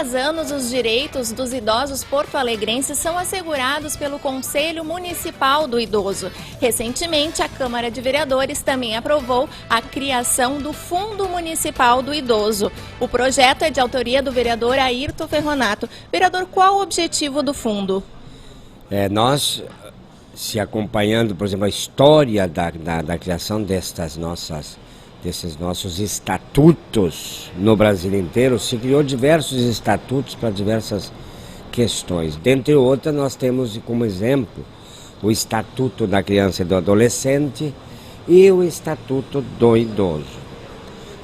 10 anos, os direitos dos idosos porto-alegrenses são assegurados pelo Conselho Municipal do Idoso. Recentemente, a Câmara de Vereadores também aprovou a criação do Fundo Municipal do Idoso. O projeto é de autoria do vereador Ayrton Ferronato. Vereador, qual o objetivo do fundo? Nós, se acompanhando, por exemplo, a história da criação desses nossos estatutos no Brasil inteiro, se criou diversos estatutos para diversas questões. Dentre outras, nós temos como exemplo o Estatuto da Criança e do Adolescente e o Estatuto do Idoso.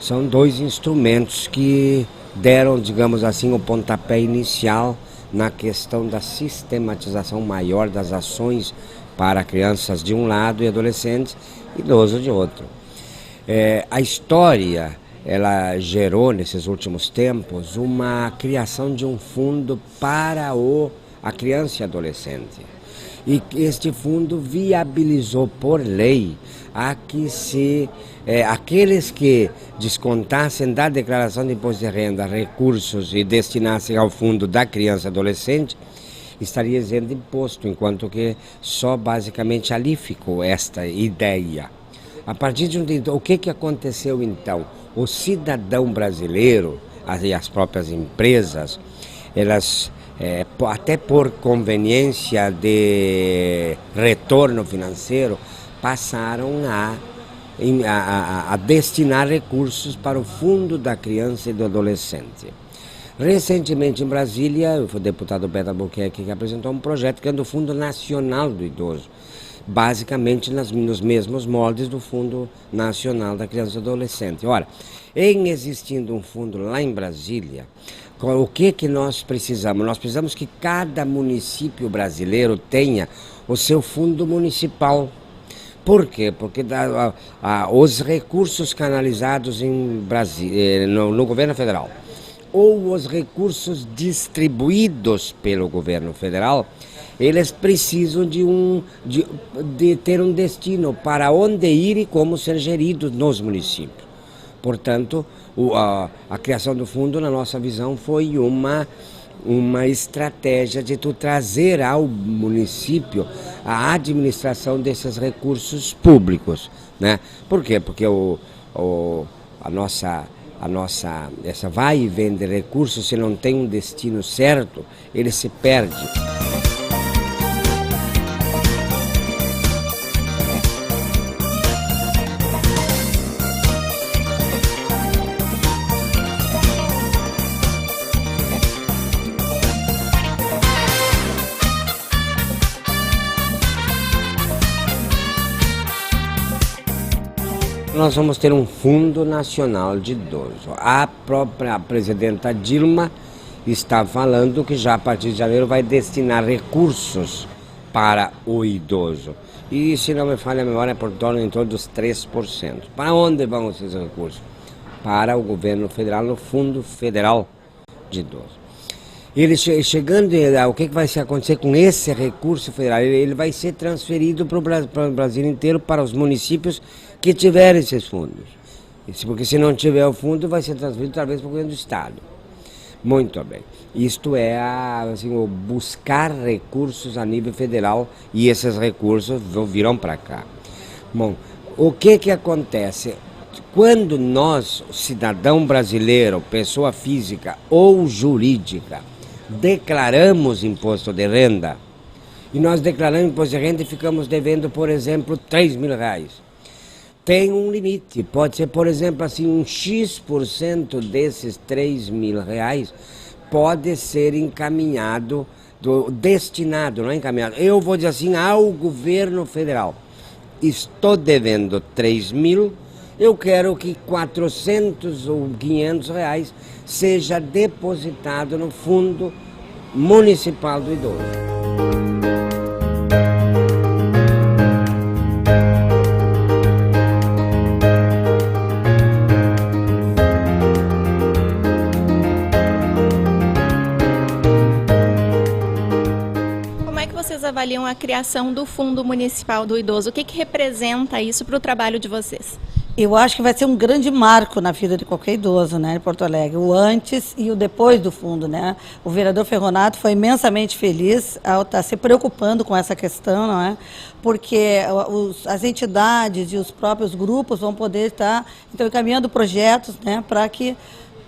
São dois instrumentos que deram, digamos assim, o pontapé inicial na questão da sistematização maior das ações para crianças de um lado e adolescentes e idosos de outro. A história, ela gerou nesses últimos tempos uma criação de um fundo para a criança e adolescente. E este fundo viabilizou por lei a que aqueles que descontassem da declaração de imposto de renda recursos e destinassem ao fundo da criança e adolescente, estaria isento de imposto, enquanto que só basicamente ali ficou esta ideia. A partir de o que aconteceu então? O cidadão brasileiro e as próprias empresas, elas, até por conveniência de retorno financeiro, passaram a destinar recursos para o Fundo da Criança e do Adolescente. Recentemente em Brasília, o deputado Beto Albuquerque que apresentou um projeto que é do Fundo Nacional do Idoso, basicamente nos mesmos moldes do Fundo Nacional da Criança e do Adolescente. Ora, em existindo um fundo lá em Brasília, o que nós precisamos? Nós precisamos que cada município brasileiro tenha o seu fundo municipal. Por quê? Porque os recursos canalizados no governo federal ou os recursos distribuídos pelo governo federal, eles precisam de ter um destino para onde ir e como ser geridos nos municípios. Portanto, a criação do fundo, na nossa visão, foi uma estratégia de trazer ao município a administração desses recursos públicos, né? Por quê? Porque essa vai e vem de recursos, se não tem um destino certo, ele se perde. Nós vamos ter um Fundo Nacional de Idoso. A própria presidenta Dilma está falando que já a partir de janeiro vai destinar recursos para o idoso. E, se não me falha a memória, é em torno dos 3%. Para onde vão esses recursos? Para o governo federal, no Fundo Federal de Idoso. Ele chegando, o que vai acontecer com esse recurso federal? Ele vai ser transferido para o Brasil inteiro, para os municípios que tiverem esses fundos. Porque se não tiver o fundo, vai ser transferido talvez para o governo do Estado. Muito bem. Isto é o buscar recursos a nível federal e esses recursos virão para cá. Bom, o que acontece? Quando nós, cidadão brasileiro, pessoa física ou jurídica, declaramos imposto de renda, e nós declaramos imposto de renda e ficamos devendo, por exemplo, R$3.000. Tem um limite, pode ser, por exemplo, assim, um X% desses R$3.000 pode ser encaminhado, destinado, não é encaminhado, eu vou dizer assim, ao governo federal. Estou devendo 3.000, eu quero que 400 ou 500 reais seja depositado no Fundo Municipal do Idoso. Como é que vocês avaliam a criação do Fundo Municipal do Idoso? O que representa isso para o trabalho de vocês? Eu acho que vai ser um grande marco na vida de qualquer idoso, né, em Porto Alegre, o antes e o depois do fundo, né? O vereador Ferronato foi imensamente feliz ao estar se preocupando com essa questão, não é? Porque as entidades e os próprios grupos vão poder estar então encaminhando projetos, né, para que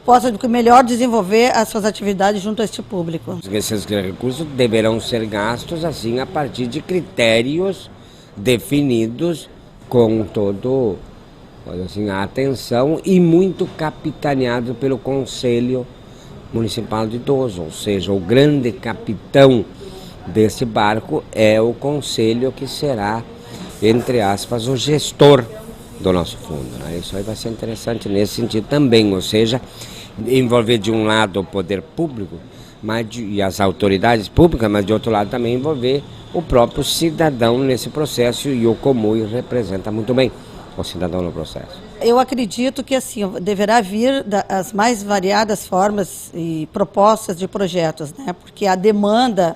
possa melhor desenvolver as suas atividades junto a este público. Esses recursos deverão ser gastos assim a partir de critérios definidos com todo assim, a atenção e muito capitaneado pelo Conselho Municipal de Idoso, ou seja, o grande capitão desse barco é o Conselho que será, entre aspas, o gestor do nosso fundo. Né? Isso aí vai ser interessante nesse sentido também, ou seja, envolver de um lado o poder público e as autoridades públicas, mas de outro lado também envolver o próprio cidadão nesse processo, e o Comui representa muito bem o cidadão no processo. Eu acredito que assim deverá vir as mais variadas formas e propostas de projetos, né? Porque a demanda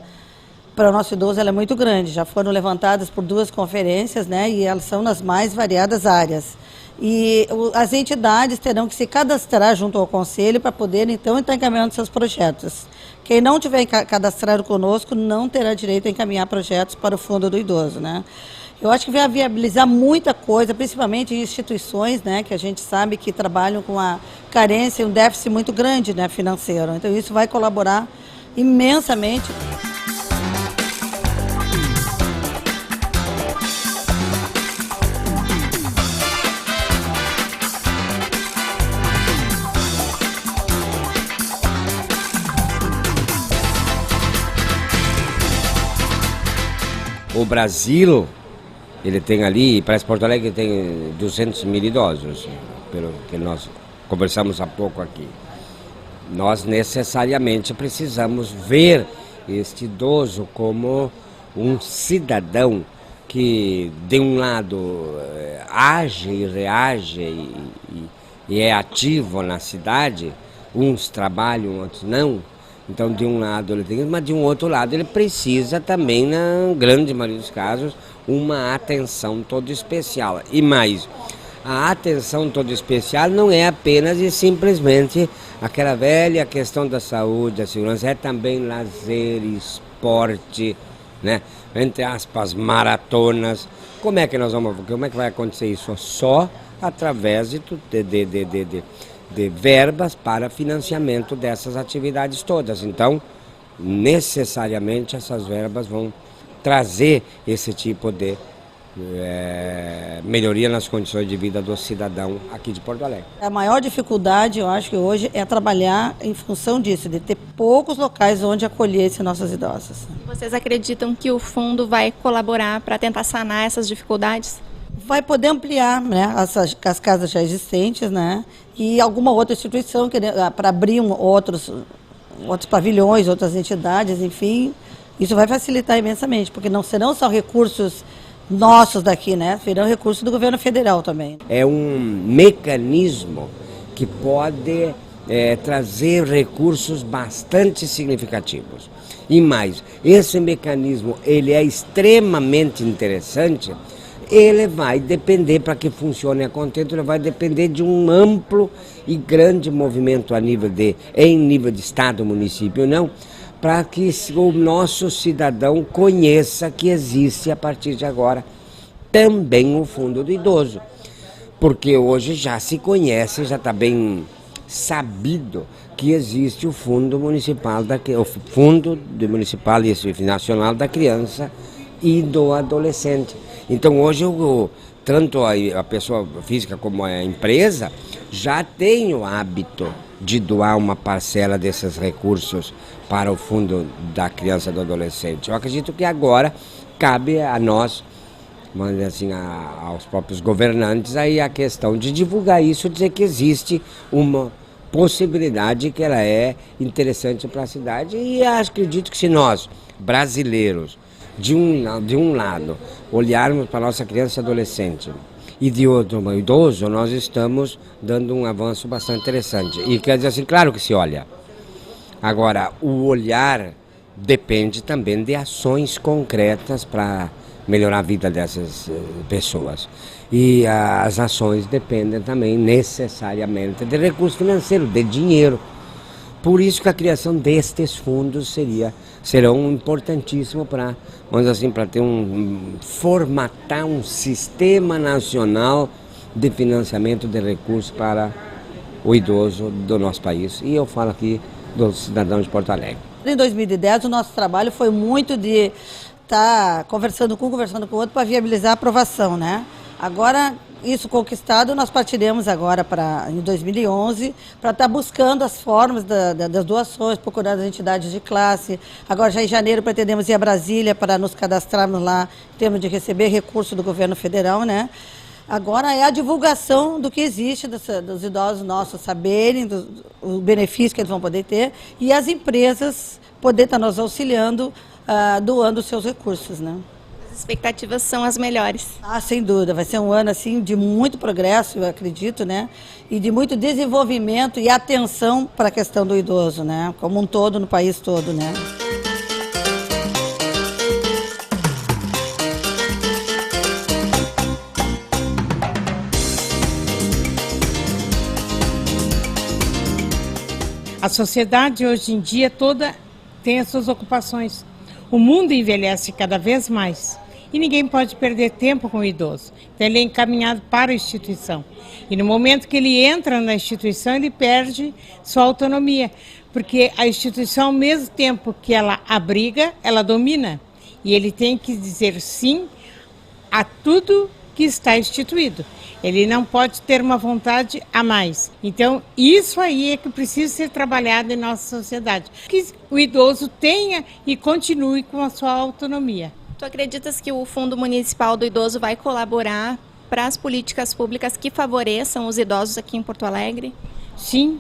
para o nosso idoso ela é muito grande. Já foram levantadas por 2 conferências, né? E elas são nas mais variadas áreas. E as entidades terão que se cadastrar junto ao Conselho para poder, então, estar encaminhando seus projetos. Quem não tiver cadastrado conosco não terá direito a encaminhar projetos para o Fundo do Idoso, né? Eu acho que vai viabilizar muita coisa, principalmente em instituições, né, que a gente sabe que trabalham com a carência e um déficit muito grande, né, financeiro. Então, isso vai colaborar imensamente. O Brasil, ele tem ali, parece Porto Alegre tem 200 mil idosos, pelo que nós conversamos há pouco aqui. Nós necessariamente precisamos ver este idoso como um cidadão que, de um lado, age e reage e é ativo na cidade, uns trabalham, outros não. Então, de um lado ele tem, mas de um outro lado ele precisa também, na grande maioria dos casos, uma atenção toda especial. E mais, a atenção toda especial não é apenas e simplesmente aquela velha questão da saúde, da segurança, é também lazer, esporte, né? Entre aspas, maratonas. Como é que vai acontecer isso? Só através de verbas para financiamento dessas atividades todas. Então, necessariamente essas verbas vão trazer esse tipo de melhoria nas condições de vida do cidadão aqui de Porto Alegre. A maior dificuldade, eu acho que hoje, é trabalhar em função disso, de ter poucos locais onde acolher esses nossos idosos. Vocês acreditam que o fundo vai colaborar para tentar sanar essas dificuldades? Vai poder ampliar, né, as casas já existentes, né, e alguma outra instituição para abrir outros pavilhões, outras entidades, enfim, isso vai facilitar imensamente, porque não serão só recursos nossos daqui, né, serão recursos do governo federal também. É um mecanismo que pode trazer recursos bastante significativos. E mais, esse mecanismo ele é extremamente interessante. Ele vai depender, para que funcione a contento, ele vai depender de um amplo e grande movimento em nível de Estado, município, não, para que o nosso cidadão conheça que existe a partir de agora também o Fundo do Idoso. Porque hoje já se conhece, já está bem sabido que existe o Fundo Municipal, o Fundo Municipal e Nacional da Criança e do Adolescente. Então hoje tanto a pessoa física como a empresa já tem o hábito de doar uma parcela desses recursos para o Fundo da Criança e do Adolescente. Eu acredito que agora cabe a nós, vamos dizer assim, aos próprios governantes, aí a questão de divulgar isso, dizer que existe uma possibilidade que ela é interessante para a cidade. E acredito que se nós, brasileiros, de um lado, olharmos para a nossa criança e adolescente e de outro, o idoso, nós estamos dando um avanço bastante interessante. E quer dizer assim, claro que se olha. Agora, o olhar depende também de ações concretas para melhorar a vida dessas pessoas. E as ações dependem também necessariamente de recurso financeiro, de dinheiro. Por isso que a criação destes fundos serão importantíssimos para, vamos dizer assim, para ter formatar um sistema nacional de financiamento de recursos para o idoso do nosso país. E eu falo aqui do cidadão de Porto Alegre. Em 2010, o nosso trabalho foi muito de estar conversando com o outro para viabilizar a aprovação, né? Agora, isso conquistado, nós partiremos agora em 2011 para estar buscando as formas das doações, procurando as entidades de classe. Agora, já em janeiro, pretendemos ir a Brasília para nos cadastrarmos lá, em termos de receber recurso do governo federal, né? Agora é a divulgação do que existe, dos idosos nossos saberem o benefício que eles vão poder ter e as empresas poder estar nos auxiliando, doando os seus recursos, né? As expectativas são as melhores. Sem dúvida, vai ser um ano assim de muito progresso, eu acredito, né? E de muito desenvolvimento e atenção para a questão do idoso, né? Como um todo, no país todo, né? A sociedade hoje em dia toda tem as suas ocupações. O mundo envelhece cada vez mais e ninguém pode perder tempo com o idoso. Então ele é encaminhado para a instituição. E no momento que ele entra na instituição, ele perde sua autonomia. Porque a instituição, ao mesmo tempo que ela abriga, ela domina. E ele tem que dizer sim a tudo que está instituído. Ele não pode ter uma vontade a mais. Então, isso aí é que precisa ser trabalhado em nossa sociedade. Que o idoso tenha e continue com a sua autonomia. Tu acreditas que o Fundo Municipal do Idoso vai colaborar para as políticas públicas que favoreçam os idosos aqui em Porto Alegre? Sim,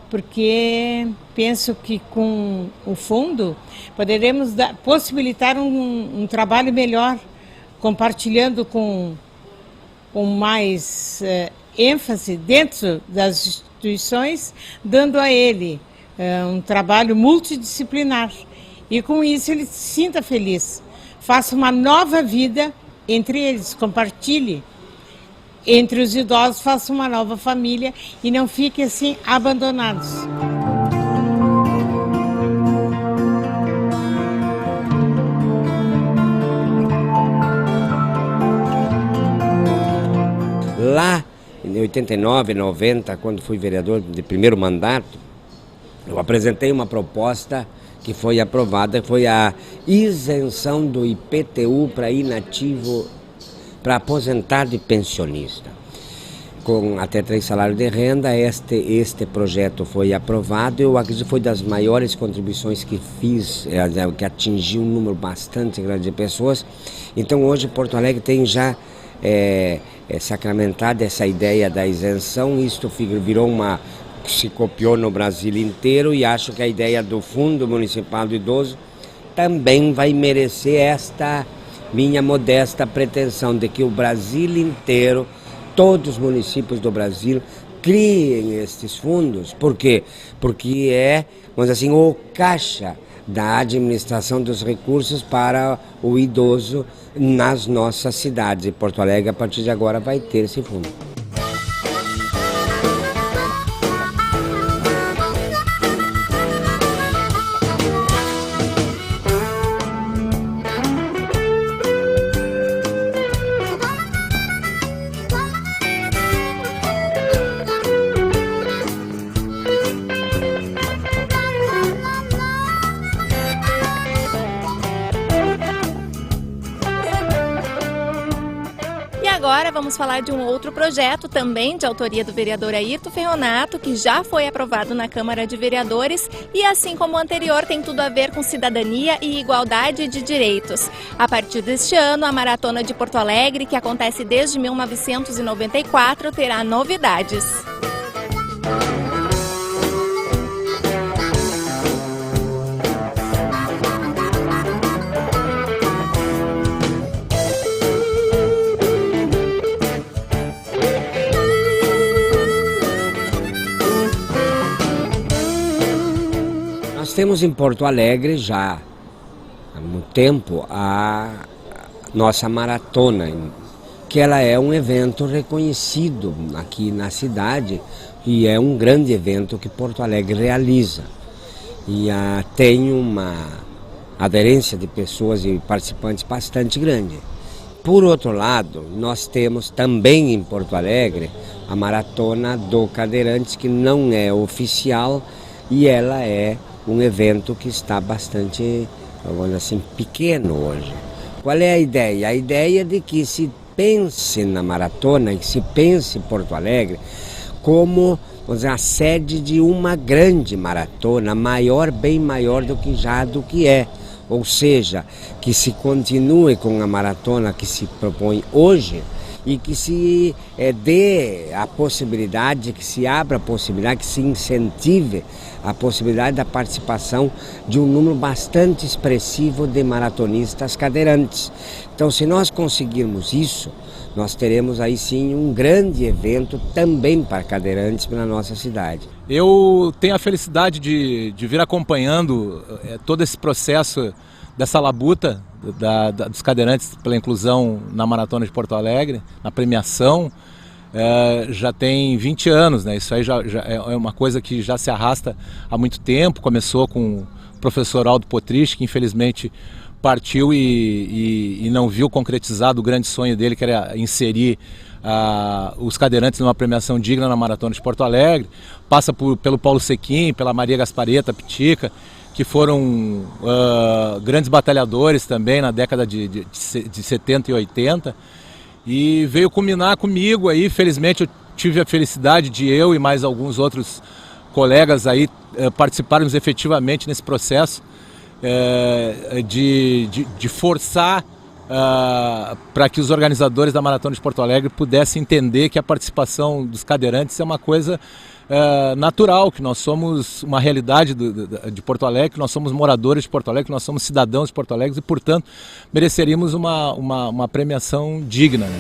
porque penso que com o fundo poderemos possibilitar um trabalho melhor, compartilhando com mais ênfase dentro das instituições, dando a ele um trabalho multidisciplinar. E com isso ele se sinta feliz, faça uma nova vida entre eles, compartilhe. Entre os idosos, faça uma nova família e não fique assim abandonados. Lá em 89, 90, quando fui vereador de primeiro mandato, eu apresentei uma proposta que foi aprovada, que foi a isenção do IPTU para inativo, para aposentado e pensionista. Com até 3 salários de renda, este projeto foi aprovado. Eu acredito que foi das maiores contribuições que fiz, que atingiu um número bastante grande de pessoas. Então hoje Porto Alegre tem já sacramentada essa ideia da isenção. Isto virou se copiou no Brasil inteiro, e acho que a ideia do Fundo Municipal do Idoso também vai merecer esta minha modesta pretensão de que o Brasil inteiro, todos os municípios do Brasil, criem estes fundos. Por quê? Porque vamos dizer assim, o caixa da administração dos recursos para o idoso nas nossas cidades. E Porto Alegre, a partir de agora, vai ter esse fundo. Agora vamos falar de um outro projeto, também de autoria do vereador Ayrton Ferronato, que já foi aprovado na Câmara de Vereadores e, assim como o anterior, tem tudo a ver com cidadania e igualdade de direitos. A partir deste ano, a Maratona de Porto Alegre, que acontece desde 1994, terá novidades. Nós temos em Porto Alegre já há muito tempo a nossa maratona, que ela é um evento reconhecido aqui na cidade e é um grande evento que Porto Alegre realiza. E tem uma aderência de pessoas e participantes bastante grande. Por outro lado, nós temos também em Porto Alegre a Maratona do Cadeirantes, que não é oficial e ela é um evento que está bastante, vamos dizer assim, pequeno hoje. Qual é a ideia? A ideia de que se pense na maratona e que se pense em Porto Alegre como, vamos dizer, a sede de uma grande maratona, maior, bem maior do que é. Ou seja, que se continue com a maratona que se propõe hoje e que se dê a possibilidade, que se abra a possibilidade, que se incentive a possibilidade da participação de um número bastante expressivo de maratonistas cadeirantes. Então, se nós conseguirmos isso, nós teremos aí sim um grande evento também para cadeirantes na nossa cidade. Eu tenho a felicidade de vir acompanhando todo esse processo dessa labuta dos cadeirantes pela inclusão na Maratona de Porto Alegre, na premiação. Já tem 20 anos, né? Isso aí já é uma coisa que já se arrasta há muito tempo. Começou com o professor Aldo Potrich, que infelizmente partiu e não viu concretizado o grande sonho dele, que era inserir os cadeirantes numa premiação digna na Maratona de Porto Alegre. Passa pelo Paulo Sequim, pela Maria Gaspareta Pitica, que foram grandes batalhadores também na década de 70 e 80. E veio culminar comigo aí. Felizmente eu tive a felicidade de eu e mais alguns outros colegas aí participarmos efetivamente nesse processo de forçar para que os organizadores da Maratona de Porto Alegre pudessem entender que a participação dos cadeirantes é uma coisa natural, que nós somos uma realidade de Porto Alegre, que nós somos moradores de Porto Alegre, que nós somos cidadãos de Porto Alegre e, portanto, mereceríamos uma premiação digna, né?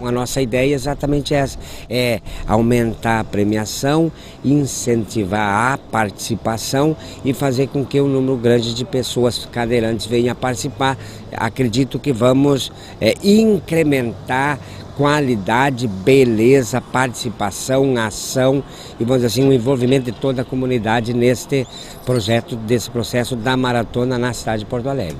A nossa ideia é exatamente essa, é aumentar a premiação, incentivar a participação e fazer com que um número grande de pessoas cadeirantes venham a participar. Acredito que vamos incrementar qualidade, beleza, participação, ação e, vamos dizer assim, o envolvimento de toda a comunidade nesse processo da maratona na cidade de Porto Alegre.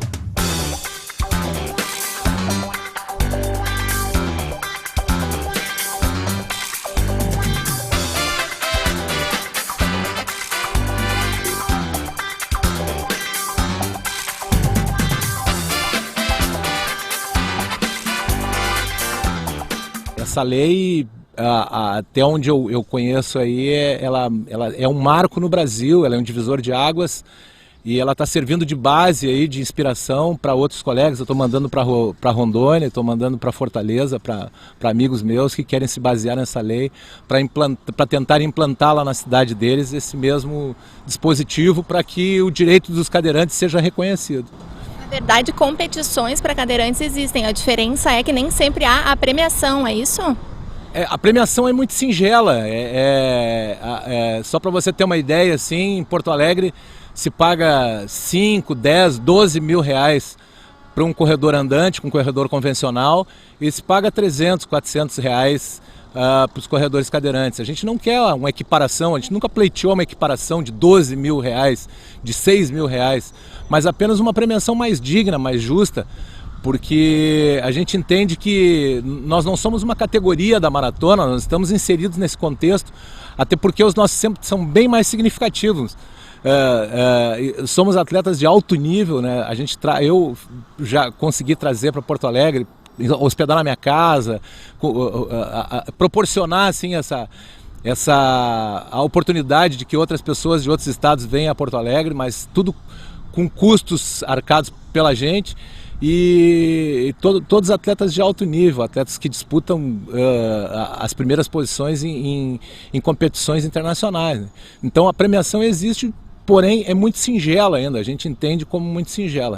Essa lei, até onde eu conheço aí, ela é um marco no Brasil, ela é um divisor de águas e ela está servindo de base aí, de inspiração para outros colegas. Eu estou mandando para Rondônia, estou mandando para Fortaleza, para amigos meus que querem se basear nessa lei para tentar implantar lá na cidade deles esse mesmo dispositivo para que o direito dos cadeirantes seja reconhecido. Na verdade, competições para cadeirantes existem, a diferença é que nem sempre há a premiação, é isso? A premiação é muito singela, só para você ter uma ideia, assim, em Porto Alegre se paga 5, 10, 12 mil reais para um corredor andante, com um corredor convencional, e se paga 300, 400 reais para os corredores cadeirantes. A gente não quer uma equiparação, a gente nunca pleiteou uma equiparação de 12 mil reais, de 6 mil reais, mas apenas uma premiação mais digna, mais justa, porque a gente entende que nós não somos uma categoria da maratona, nós estamos inseridos nesse contexto, até porque os nossos tempos são bem mais significativos. Somos atletas de alto nível, né? Eu já consegui trazer para Porto Alegre, hospedar na minha casa, proporcionar assim a oportunidade de que outras pessoas de outros estados venham a Porto Alegre, mas tudo com custos arcados pela gente e todos atletas de alto nível, atletas que disputam as primeiras posições em competições internacionais, né? Então a premiação existe, porém é muito singela ainda, a gente entende como muito singela.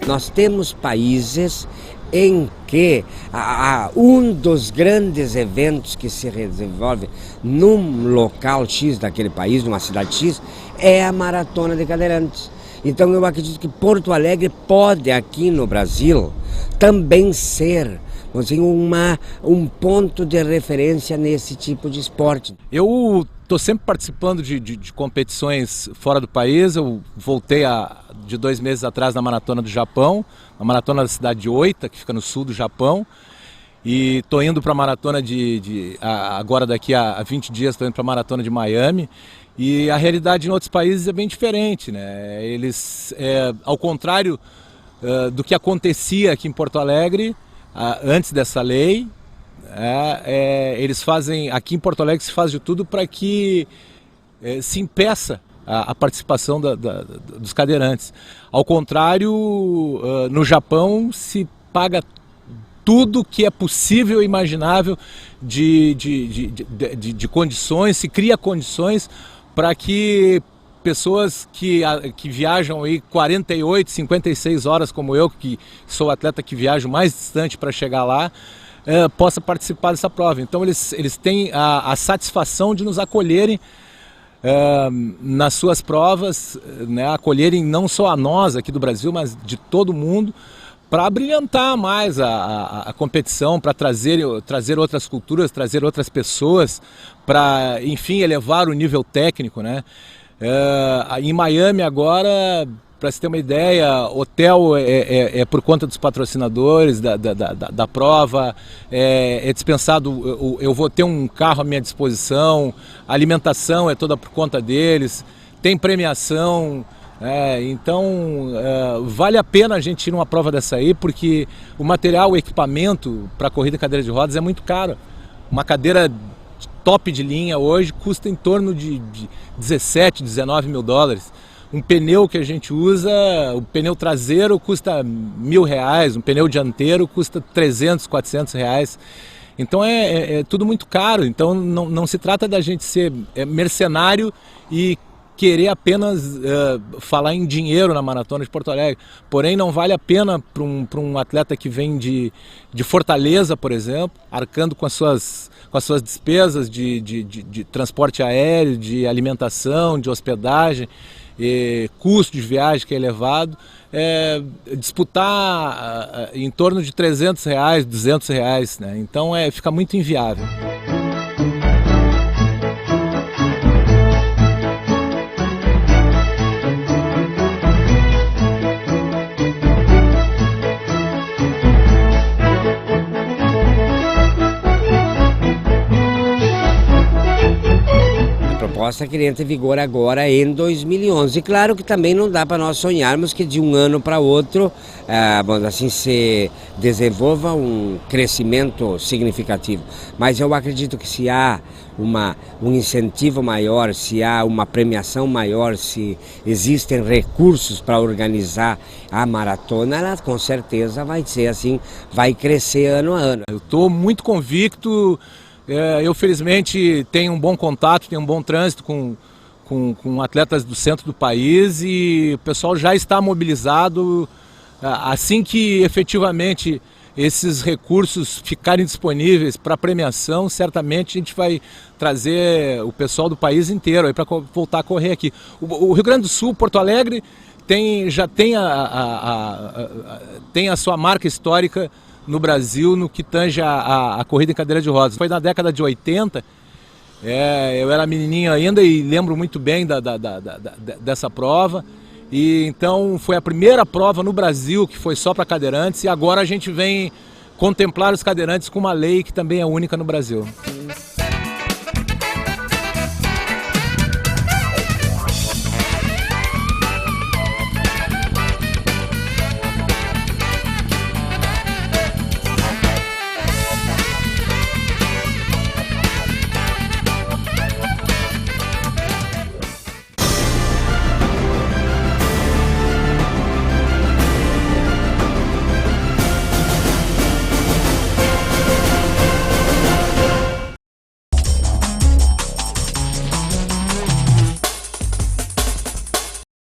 Nós temos países em que um dos grandes eventos que se desenvolve num local X daquele país, numa cidade X, é a Maratona de Cadeirantes. Então eu acredito que Porto Alegre pode, aqui no Brasil, também ser assim, um ponto de referência nesse tipo de esporte. Eu estou sempre participando de competições fora do país. Eu voltei de 2 meses atrás na Maratona do Japão, na Maratona da cidade de Oita, que fica no sul do Japão. E estou indo para a Maratona agora daqui a 20 dias, estou indo para a Maratona de Miami. E a realidade em outros países é bem diferente, né? Eles, ao contrário do que acontecia aqui em Porto Alegre, antes dessa lei, eles fazem, aqui em Porto Alegre se faz de tudo para que se impeça a participação dos cadeirantes. Ao contrário, no Japão se paga tudo que é possível e imaginável de condições, se cria condições para que pessoas que viajam aí 48, 56 horas, como eu, que sou atleta que viajo mais distante para chegar lá, possa participar dessa prova. Então eles têm a satisfação de nos acolherem nas suas provas, né, acolherem não só a nós aqui do Brasil, mas de todo mundo, para brilhantar mais a competição, para trazer outras culturas, trazer outras pessoas, para, enfim, elevar o nível técnico, né? Em Miami agora, para você ter uma ideia, hotel é por conta dos patrocinadores da prova, é dispensado, eu vou ter um carro à minha disposição, a alimentação é toda por conta deles, tem premiação. Então vale a pena a gente ir numa prova dessa aí, porque o material, o equipamento para corrida em cadeira de rodas é muito caro. Uma cadeira top de linha hoje custa em torno de 17, 19 mil dólares. Um pneu que a gente usa, o pneu traseiro custa R$1.000, um pneu dianteiro custa 300, 400 reais. Então é tudo muito caro. Então não se trata da gente ser mercenário e querer apenas falar em dinheiro na Maratona de Porto Alegre. Porém, não vale a pena para um atleta que vem de Fortaleza, por exemplo, arcando com as suas despesas de transporte aéreo, de alimentação, de hospedagem, custo de viagem que é elevado, disputar em torno de R$300, R$200, né? Então fica muito inviável. A proposta que entra em vigor agora em 2011. Claro que também não dá para nós sonharmos que de um ano para outro, assim, se desenvolva um crescimento significativo. Mas eu acredito que se há um incentivo maior, se há uma premiação maior, se existem recursos para organizar a maratona, ela com certeza vai ser assim, vai crescer ano a ano. Eu estou muito convicto. Eu felizmente tenho um bom contato, tenho um bom trânsito com atletas do centro do país e o pessoal já está mobilizado. Assim que efetivamente esses recursos ficarem disponíveis para premiação, certamente a gente vai trazer o pessoal do país inteiro para voltar a correr aqui. O Rio Grande do Sul, Porto Alegre, já tem a sua marca histórica no Brasil, no que tange a corrida em cadeira de rodas. Foi na década de 80, eu era menininho ainda e lembro muito bem dessa prova. E então foi a primeira prova no Brasil que foi só para cadeirantes e agora a gente vem contemplar os cadeirantes com uma lei que também é única no Brasil.